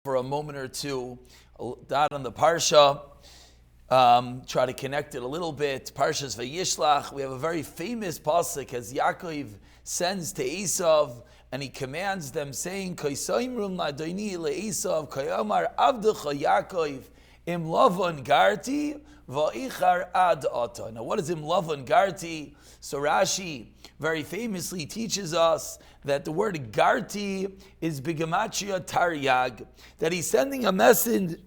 for a moment or two, dot on the Parsha, try to connect it a little bit. Parshas Vayishlach, we have a very famous pasuk as Yaakov sends to Esav, and he commands them saying, Kaisaimrum ladoni le'esav, Kayamar avdecha Yaakov, im lavon garti, va'ichar ad ata. Now what is im lavon garti? So Rashi very famously teaches us that the word garti is bigamatria taryag, that he's sending a message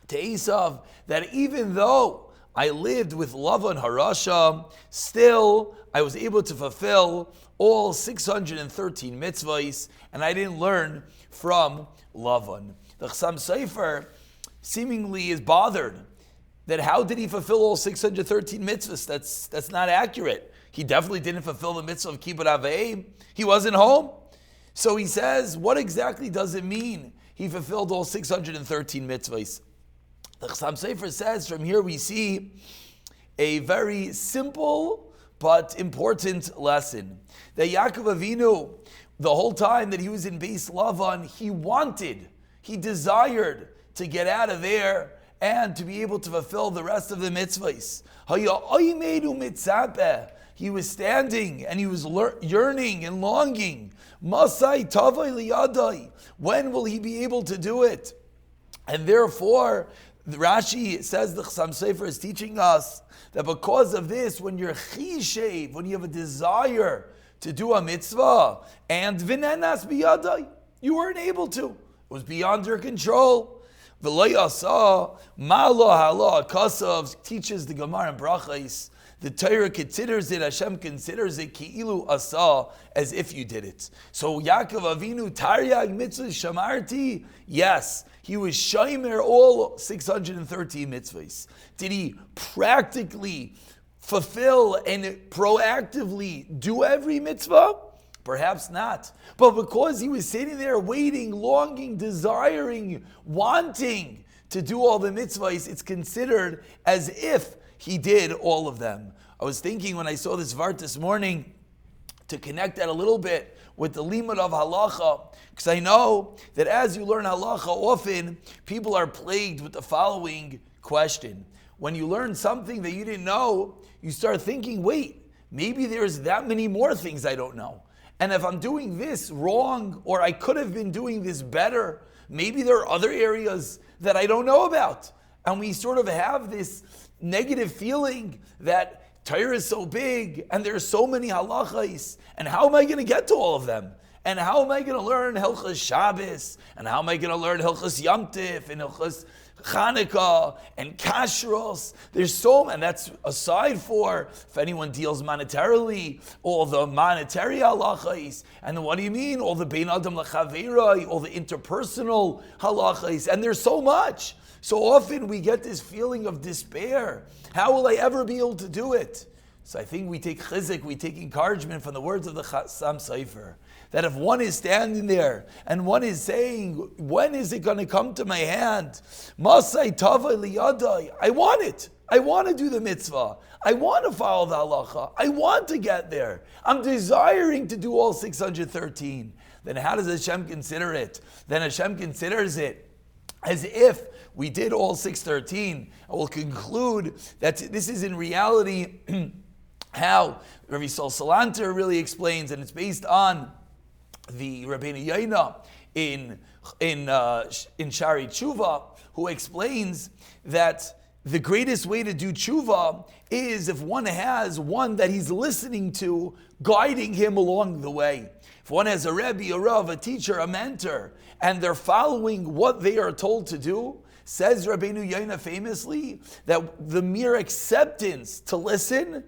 to Esav that even though I lived with Lavan Harasha, still I was able to fulfill all 613 mitzvahs, and I didn't learn from Lavan. The Chassam Sofer seemingly is bothered that how did he fulfill all 613 mitzvahs? That's not accurate. He definitely didn't fulfill the mitzvah of kibbud avayim. He wasn't home. So he says, what exactly does it mean he fulfilled all 613 mitzvahs? The Chassam Sofer says, from here we see a very simple but important lesson. That Yaakov Avinu, the whole time that he was in Beis Lavan, he desired to get out of there and to be able to fulfill the rest of the mitzvahs. He was standing and he was yearning and longing. Masai tavai liyadai. When will he be able to do it? And therefore, Rashi says the Chassam Sofer is teaching us that because of this, when you're chishev, when you have a desire to do a mitzvah, and vinenas biyadai, you weren't able to. It was beyond your control. V'lo yasa malo hala kasav teaches the Gemara in Brachos. The Torah considers it, Hashem considers it ki'ilu asa, as if you did it. So Yaakov Avinu taryag mitzvah shamarti, yes, he was shomer all 613 mitzvahs. Did he practically fulfill and proactively do every mitzvah? Perhaps not. But because he was sitting there waiting, longing, desiring, wanting to do all the mitzvahs, it's considered as if he did all of them. I was thinking when I saw this vart this morning to connect that a little bit with the limud of halacha, because I know that as you learn halacha, often people are plagued with the following question. When you learn something that you didn't know, you start thinking, wait, maybe there's that many more things I don't know. And if I'm doing this wrong, or I could have been doing this better, maybe there are other areas that I don't know about. And we sort of have this negative feeling that Torah is so big, and there's so many halachas, and how am I going to get to all of them? And how am I going to learn Hilchas Shabbos? And how am I going to learn Hilchas Yom Tif, and Hilchas Chanukah, and Kashrus? There's so, and that's aside for, if anyone deals monetarily, all the monetary halachas. And then what do you mean? All the Bein Adam L'Chaveroi, all the interpersonal halachas. And there's so much. So often we get this feeling of despair. How will I ever be able to do it? So I think we take chizuk, we take encouragement from the words of the Chassam Sofer, that if one is standing there and one is saying, when is it going to come to my hand? Masai tavai liyadai. I want it. I want to do the mitzvah. I want to follow the halacha. I want to get there. I'm desiring to do all 613. Then how does Hashem consider it? Then Hashem considers it as if we did all 613. I will conclude that this is in reality how Rabbi Sol Salanter really explains, and it's based on the Rabbeinu Yaina in Shari Tshuva, who explains that the greatest way to do tshuva is if one has one that he's listening to, guiding him along the way. If one has a Rebbe, a Rav, a teacher, a mentor, and they're following what they are told to do, says Rabbeinu Yaina famously, that the mere acceptance to listen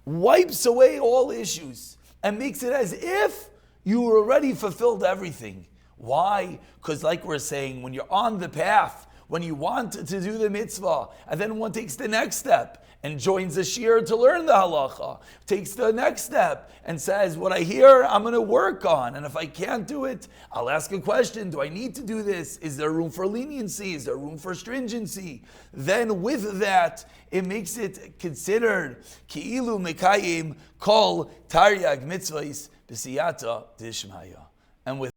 wipes away all issues and makes it as if you already fulfilled everything. Why? Because like we're saying, when you're on the path, when you want to do the mitzvah, and then one takes the next step and joins a shir to learn the halacha, takes the next step and says, what I hear, I'm going to work on. And if I can't do it, I'll ask a question. Do I need to do this? Is there room for leniency? Is there room for stringency? Then with that, it makes it considered ki'ilu mekayim kol taryag mitzvahs b'siyata dishmaya. And with